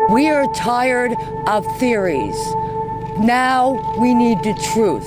We are tired of theories. Now we need the truth.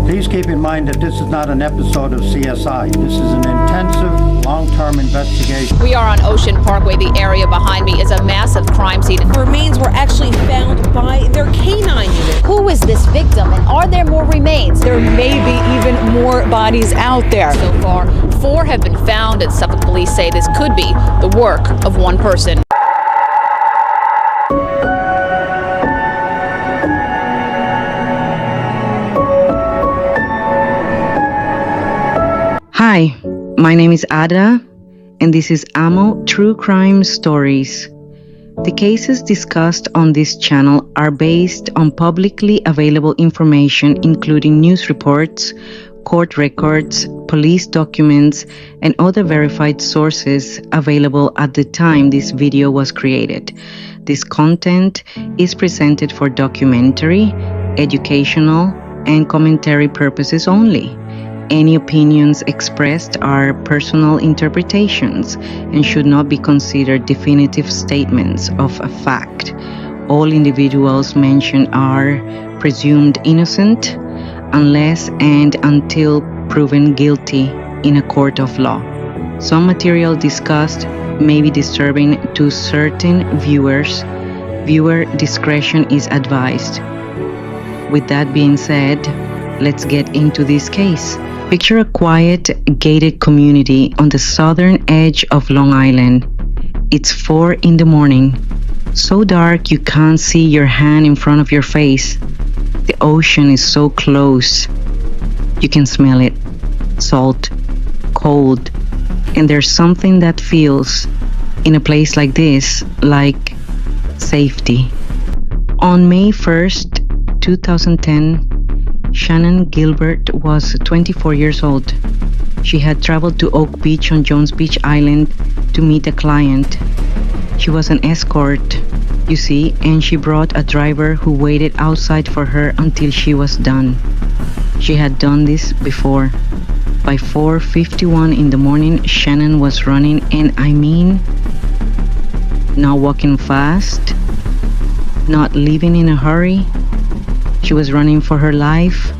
Please keep in mind that this is not an episode of CSI. This is an intensive, long-term investigation. We are on Ocean Parkway. The area behind me is a massive crime scene. Remains were actually found by their canine unit. Who is this victim, and are there more remains? There may be even more bodies out there. So far, 4 have been found, and Suffolk police say this could be the work of one person. Hi, my name is Ada, and this is AMO True Crime Stories. The cases discussed on this channel are based on publicly available information, including news reports, court records, police documents, and other verified sources available at the time this video was created. This content is presented for documentary, educational, and commentary purposes only. Any opinions expressed are personal interpretations and should not be considered definitive statements of a fact. All individuals mentioned are presumed innocent unless and until proven guilty in a court of law. Some material discussed may be disturbing to certain viewers. Viewer discretion is advised. With that being said, let's get into this case. Picture a quiet, gated community on the southern edge of Long Island. It's 4 in the morning. So dark you can't see your hand in front of your face. The ocean is so close. You can smell it. Salt, cold, and there's something that feels, in a place like this, like safety. On May 1st, 2010, Shannon Gilbert was 24 years old. She had traveled to Oak Beach on Jones Beach Island to meet a client. She was an escort, you see, and she brought a driver who waited outside for her until she was done. She had done this before. By 4:51 in the morning, Shannon was running, and I mean, not walking fast, not leaving in a hurry. She was running for her life,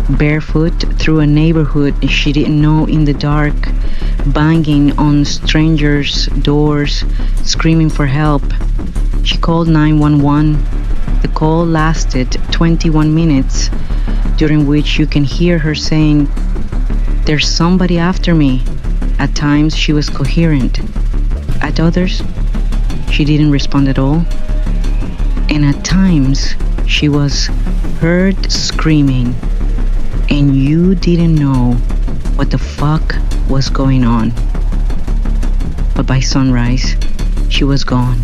barefoot through a neighborhood she didn't know in the dark, banging on strangers' doors, screaming for help. She called 911. The call lasted 21 minutes, during which you can hear her saying, "There's somebody after me." At times she was coherent. At others, she didn't respond at all. And at times, she was heard screaming, and you didn't know what the fuck was going on. But by sunrise, she was gone.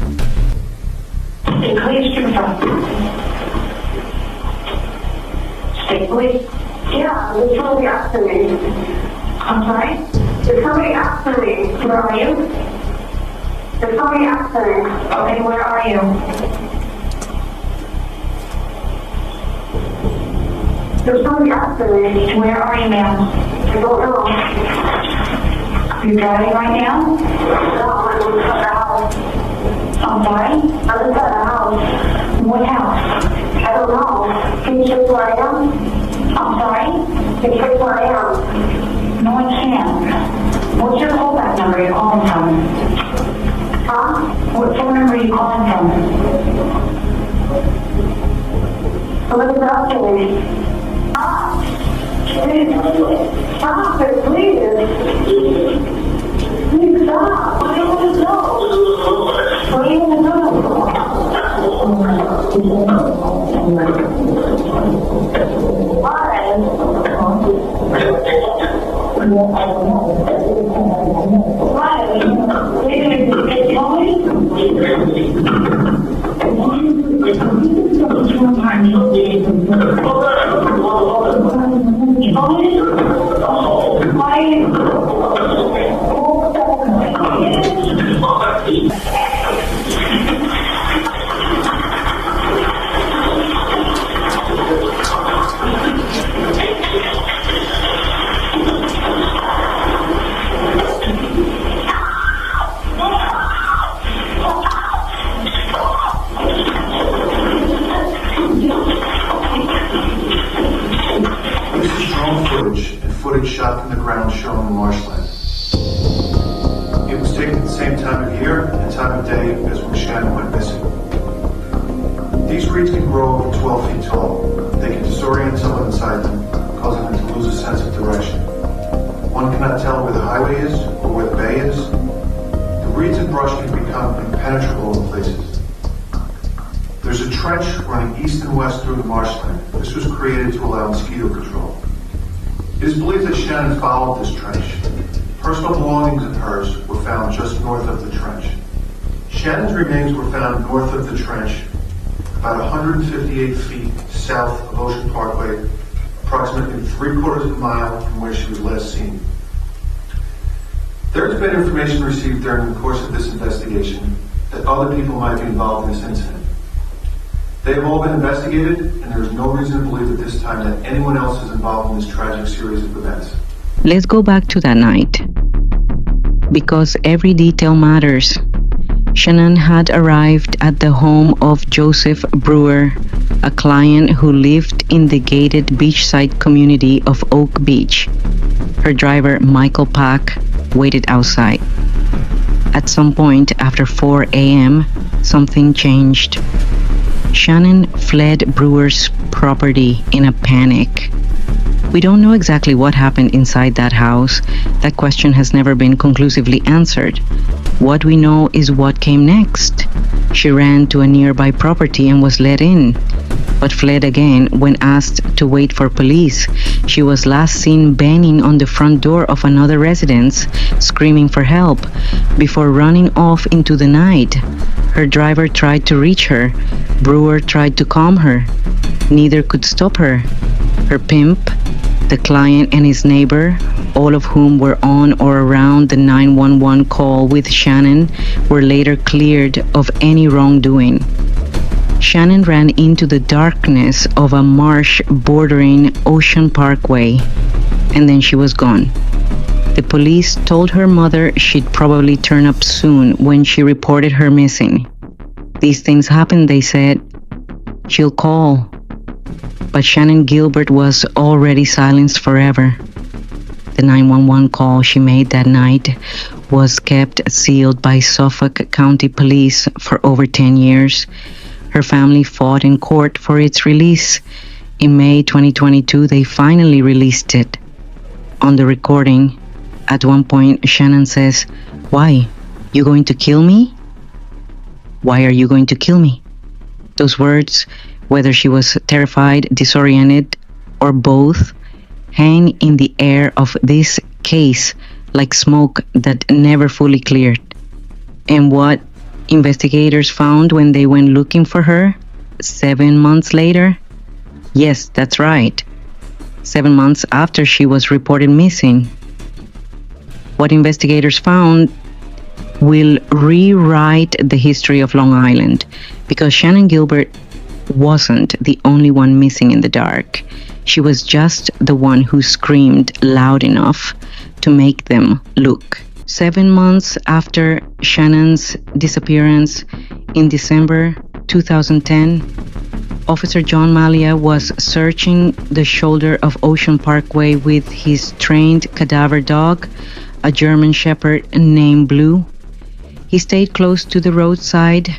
Please confirm. State police? Yeah, there's somebody after me. I'm sorry? There's somebody after me. Where are you? There's somebody after me. Okay, where are you? There's somebody after me. Where are you, ma'am? I don't know. You're driving right now? No, I'm inside the house. I'm sorry? I'm inside the house. What house? I don't know. Can you check where I am? I'm sorry? Can you check where I am? No, I can't. What's your callback number you're calling from? Huh? What phone number are you calling from? Somebody's asking me. Please, stop it, please. Please stop. What do you want to know? What do you want to know? Why? Why? They tell footage shot from the ground shown in the marshland. It was taken at the same time of year and time of day as when Shannon went missing. These reeds can grow over 12 feet tall. They can disorient someone inside them, causing them to lose a sense of direction. One cannot tell where the highway is or where the bay is. The reeds and brush can become impenetrable in places. There's a trench running east and west through the marshland. This was created to allow mosquito control. It is believed that Shannon followed this trench. Personal belongings of hers were found just north of the trench. Shannon's remains were found north of the trench, about 158 feet south of Ocean Parkway, approximately 3/4 of a mile from where she was last seen. There has been information received during the course of this investigation that other people might be involved in this incident. They have all been investigated, and there is no reason to believe at this time that anyone else is involved in this tragic series of events. Let's go back to that night. Because every detail matters. Shannon had arrived at the home of Joseph Brewer, a client who lived in the gated beachside community of Oak Beach. Her driver, Michael Pack, waited outside. At some point after 4 a.m., something changed. Shannon fled Brewer's property in a panic. We don't know exactly what happened inside that house. That question has never been conclusively answered. What we know is what came next. She ran to a nearby property and was let in, but fled again when asked to wait for police. She was last seen banging on the front door of another residence, screaming for help, before running off into the night. Her driver tried to reach her. Brewer tried to calm her. Neither could stop her. Her pimp, the client, and his neighbor, all of whom were on or around the 911 call with Shannon, were later cleared of any wrongdoing. Shannon ran into the darkness of a marsh bordering Ocean Parkway, and then she was gone. The police told her mother she'd probably turn up soon when she reported her missing. These things happen, they said. She'll call. But Shannon Gilbert was already silenced forever. The 911 call she made that night was kept sealed by Suffolk County Police for over 10 years. Her family fought in court for its release. In May 2022, they finally released it. On the recording, at one point, Shannon says, "Why? You going to kill me? Why are you going to kill me?" Those words, whether she was terrified, disoriented, or both, hang in the air of this case like smoke that never fully cleared. And what investigators found when they went looking for her 7 months later? Yes, that's right. 7 months after she was reported missing. What investigators found will rewrite the history of Long Island, because Shannon Gilbert wasn't the only one missing in the dark. She was just the one who screamed loud enough to make them look. 7 months after Shannon's disappearance in December 2010, Officer John Malia was searching the shoulder of Ocean Parkway with his trained cadaver dog, a German Shepherd named Blue. He stayed close to the roadside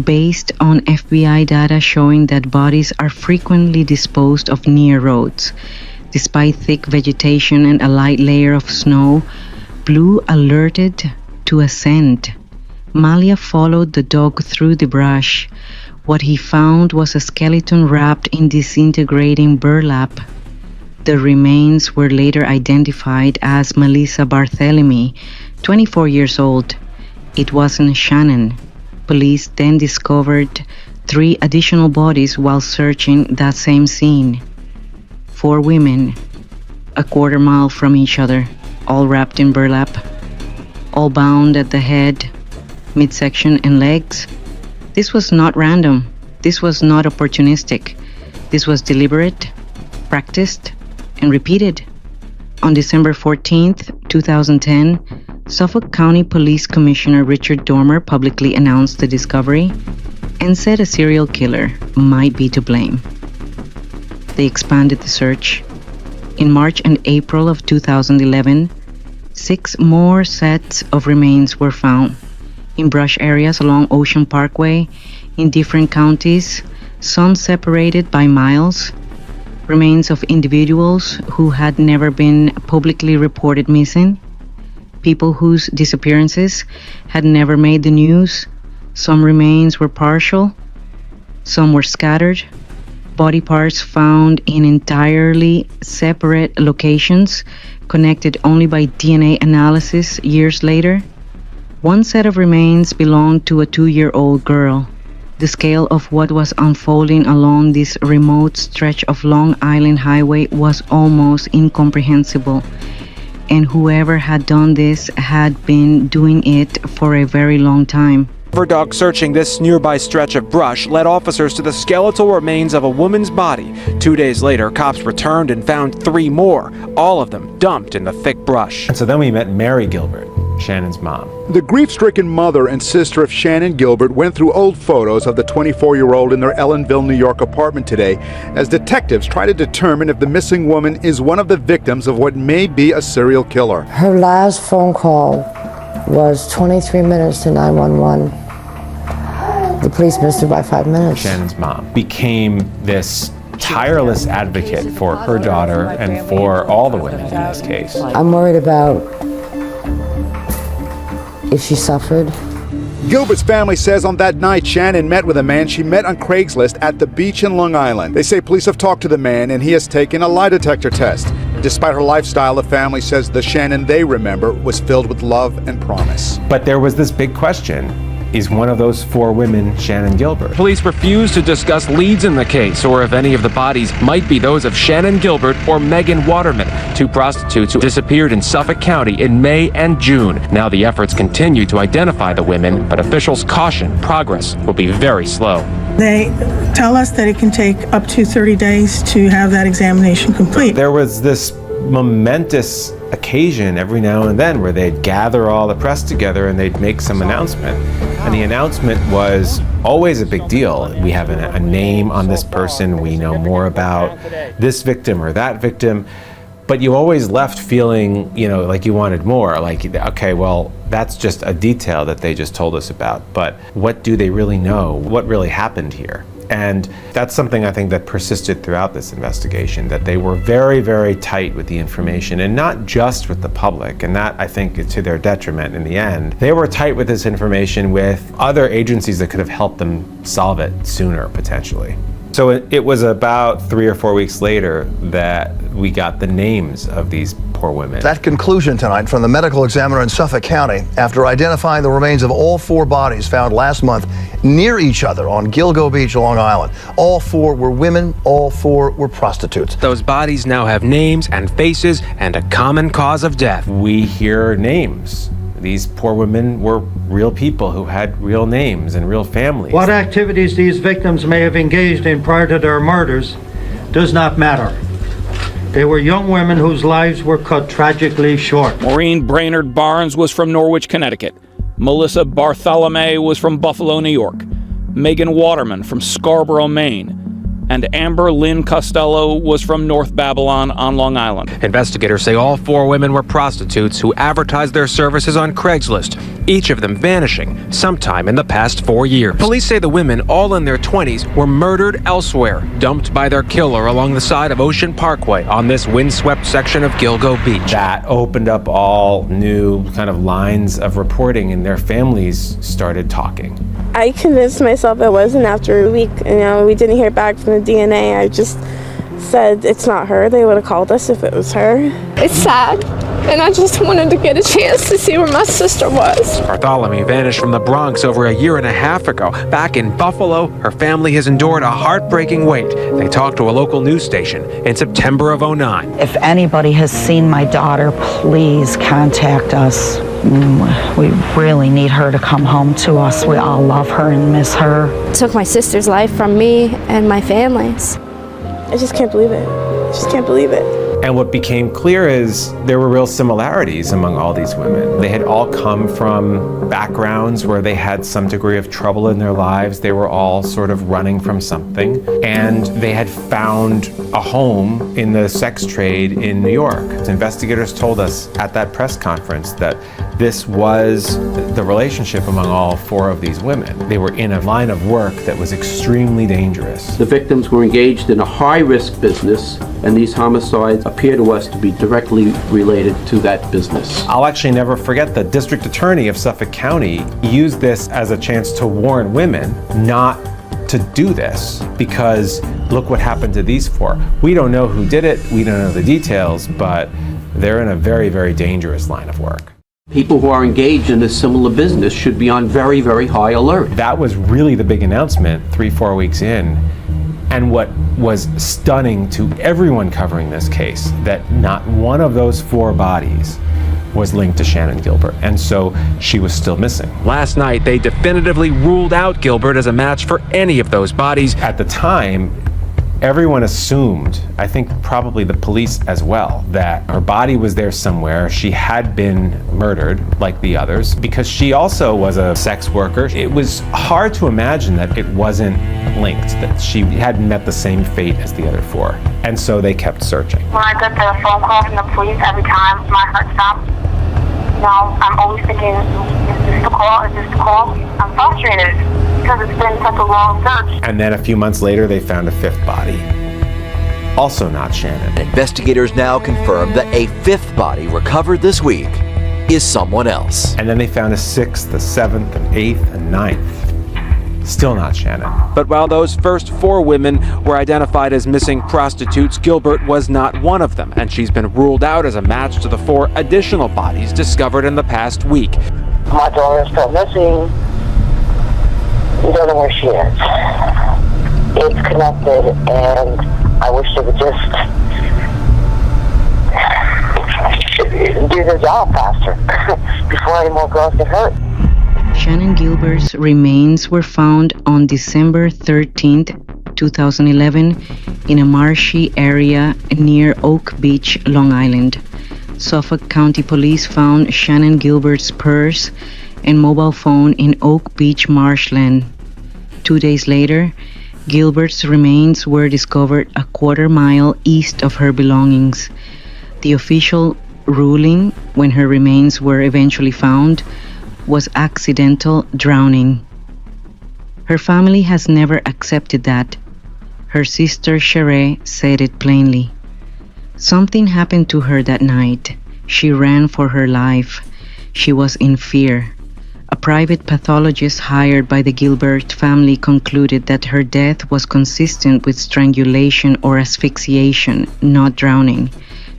based on FBI data showing that bodies are frequently disposed of near roads. Despite thick vegetation and a light layer of snow, Blue alerted to a scent. Malia followed the dog through the brush. What he found was a skeleton wrapped in disintegrating burlap. The remains were later identified as Melissa Barthelemy, 24 years old. It wasn't Shannon. Police then discovered 3 additional bodies while searching that same scene. 4 women, a quarter mile from each other, all wrapped in burlap, all bound at the head, midsection, and legs. This was not random. This was not opportunistic. This was deliberate, practiced, and repeated. On December 14th, 2010, Suffolk County Police Commissioner Richard Dormer publicly announced the discovery and said a serial killer might be to blame. They expanded the search. In March and April of 2011, 6 more sets of remains were found in brush areas along Ocean Parkway in different counties, some separated by miles. Remains of individuals who had never been publicly reported missing, people whose disappearances had never made the news. Some remains were partial, some were scattered, body parts found in entirely separate locations, connected only by DNA analysis years later. One set of remains belonged to a 2-year-old girl. The scale of what was unfolding along this remote stretch of Long Island Highway was almost incomprehensible, and whoever had done this had been doing it for a very long time. Dog searching this nearby stretch of brush led officers to the skeletal remains of a woman's body. 2 days later, cops returned and found 3 more, all of them dumped in the thick brush. And so then we met Mary Gilbert, Shannon's mom. The grief-stricken mother and sister of Shannon Gilbert went through old photos of the 24-year-old in their Ellenville, New York apartment today as detectives try to determine if the missing woman is one of the victims of what may be a serial killer. Her last phone call was 23 minutes to 911. The police missed her by 5 minutes. Shannon's mom became this tireless advocate for her daughter and for all the women in this case. I'm worried about if she suffered. Gilbert's family says on that night Shannon met with a man she met on Craigslist at the beach in Long Island. They say police have talked to the man and he has taken a lie detector test. Despite her lifestyle, the family says the Shannon they remember was filled with love and promise. But there was this big question. Is one of those 4 women Shannon Gilbert? Police refuse to discuss leads in the case or if any of the bodies might be those of Shannon Gilbert or Megan Waterman, 2 prostitutes who disappeared in Suffolk County in May and June. Now the efforts continue to identify the women, but officials caution progress will be very slow. They tell us that it can take up to 30 days to have that examination complete. There was this momentous occasion every now and then where they'd gather all the press together and they'd make some announcement. And the announcement was always a big deal. We have a name on this person, we know more about this victim or that victim, but you always left feeling, like you wanted more, like, okay, well, that's just a detail that they just told us about, but what do they really know? What really happened here? And that's something I think that persisted throughout this investigation, that they were very, very tight with the information, and not just with the public, and that I think is to their detriment in the end. They were tight with this information with other agencies that could have helped them solve it sooner, potentially. So it was about 3 or 4 weeks later that we got the names of these poor women. That conclusion tonight from the medical examiner in Suffolk County after identifying the remains of all 4 bodies found last month near each other on Gilgo Beach, Long Island. All 4 were women, all 4 were prostitutes. Those bodies now have names and faces and a common cause of death. We hear names. These poor women were real people who had real names and real families. What activities these victims may have engaged in prior to their murders does not matter. They were young women whose lives were cut tragically short. Maureen Brainerd Barnes was from Norwich, Connecticut. Melissa Bartholomew was from Buffalo, New York. Megan Waterman from Scarborough, Maine. And Amber Lynn Costello was from North Babylon on Long Island. Investigators say all 4 women were prostitutes who advertised their services on Craigslist, each of them vanishing sometime in the past 4 years. Police say the women, all in their 20s, were murdered elsewhere, dumped by their killer along the side of Ocean Parkway on this windswept section of Gilgo Beach. That opened up all new kind of lines of reporting, and their families started talking. I convinced myself it wasn't after a week. We didn't hear back from the DNA. I just said it's not her. They would have called us if it was her. It's sad, and I just wanted to get a chance to see where my sister was. Bartholomew vanished from the Bronx over a year and a half ago. Back in Buffalo, her family has endured a heartbreaking wait. They talked to a local news station in September of '09. If anybody has seen my daughter, please contact us. We really need her to come home to us. We all love her and miss her. Took my sister's life from me and my family's. I just can't believe it. I just can't believe it. And what became clear is there were real similarities among all these women. They had all come from backgrounds where they had some degree of trouble in their lives. They were all sort of running from something. And they had found a home in the sex trade in New York. Investigators told us at that press conference that this was the relationship among all 4 of these women. They were in a line of work that was extremely dangerous. The victims were engaged in a high-risk business, and these homicides appear to us to be directly related to that business. I'll actually never forget the district attorney of Suffolk County used this as a chance to warn women not to do this, because look what happened to these 4. We don't know who did it, we don't know the details, but they're in a very, very dangerous line of work. People who are engaged in a similar business should be on very, very high alert. That was really the big announcement 3-4 weeks in. And what was stunning to everyone covering this case, that not one of those 4 bodies was linked to Shannan Gilbert, and so she was still missing. Last night, they definitively ruled out Gilbert as a match for any of those bodies. At the time, everyone assumed, I think probably the police as well, that her body was there somewhere. She had been murdered like the others because she also was a sex worker. It was hard to imagine that it wasn't linked, that she hadn't met the same fate as the other 4. And so they kept searching. When I get the phone call from the police, every time my heart stops. I'm always thinking, is this the call? Is this the call? I'm frustrated because it's been such a long search. And then a few months later, they found a 5th body. Also not Shannan. Investigators now confirm that a 5th body recovered this week is someone else. And then they found a 6th, a 7th, an 8th, a 9th. Still not Shannan. But while those first 4 women were identified as missing prostitutes, Gilbert was not one of them, and she's been ruled out as a match to the 4 additional bodies discovered in the past week. My daughter is still missing. We don't know where she is. It's connected, and I wish they would just do their job faster before any more girls get hurt. Shannan Gilbert's remains were found on December 13th, 2011, in a marshy area near Oak Beach, Long Island. Suffolk County Police found Shannan Gilbert's purse and mobile phone in Oak Beach marshland. 2 days later, Gilbert's remains were discovered a quarter-mile east of her belongings. The official ruling, when her remains were eventually found, was accidental drowning. Her family has never accepted that. Her sister Sheree said it plainly. Something happened to her that night. She ran for her life. She was in fear. A private pathologist hired by the Gilbert family concluded that her death was consistent with strangulation or asphyxiation, not drowning.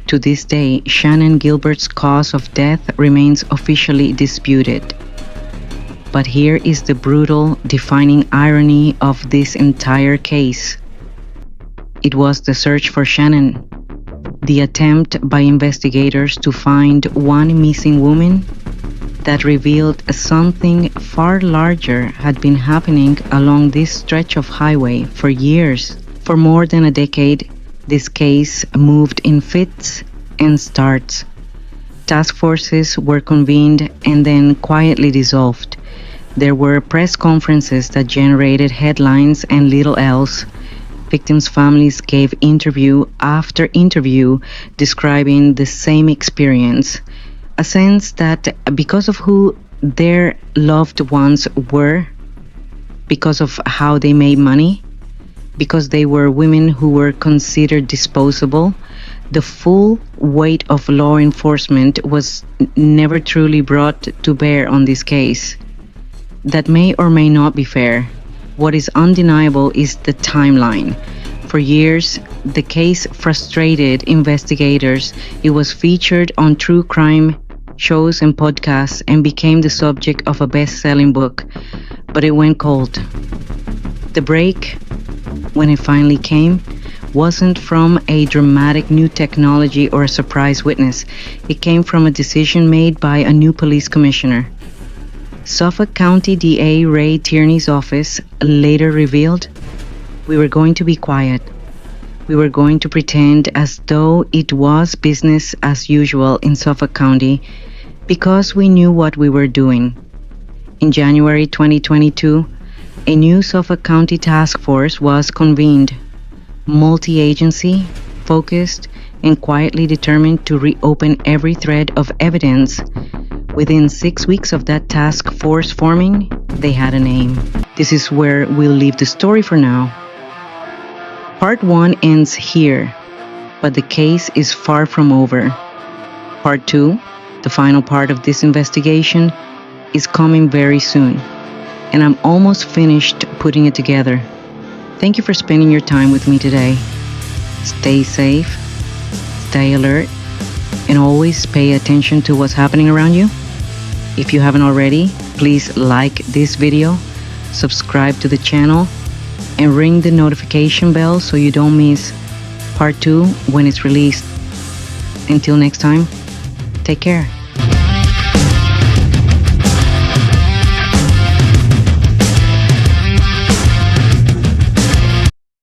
To this day, Shannan Gilbert's cause of death remains officially disputed. But here is the brutal, defining irony of this entire case. It was the search for Shannan, the attempt by investigators to find one missing woman, that revealed something far larger had been happening along this stretch of highway for years. For more than a decade, this case moved in fits and starts. Task forces were convened and then quietly dissolved. There were press conferences that generated headlines and little else. Victims' families gave interview after interview describing the same experience. A sense that because of who their loved ones were, because of how they made money, because they were women who were considered disposable, the full weight of law enforcement was never truly brought to bear on this case. That may or may not be fair. What is undeniable is the timeline. For years, the case frustrated investigators. It was featured on true crime shows and podcasts and became the subject of a best-selling book, but it went cold. The break, when it finally came, wasn't from a dramatic new technology or a surprise witness. It came from a decision made by a new police commissioner. Suffolk County DA Ray Tierney's office later revealed, "We were going to be quiet. We were going to pretend as though it was business as usual in Suffolk County because we knew what we were doing. In January 2022, a new Suffolk County task force was convened, multi-agency, focused, and quietly determined to reopen every thread of evidence. Within 6 weeks of that task force forming, they had a name. This is where we'll leave the story for now. Part 1 ends here, but the case is far from over. Part 2, the final part of this investigation, is coming very soon, and I'm almost finished putting it together. Thank you for spending your time with me today. Stay safe, stay alert, and always pay attention to what's happening around you. If you haven't already, please like this video, subscribe to the channel, and ring the notification bell so you don't miss part 2 when it's released. Until next time, take care.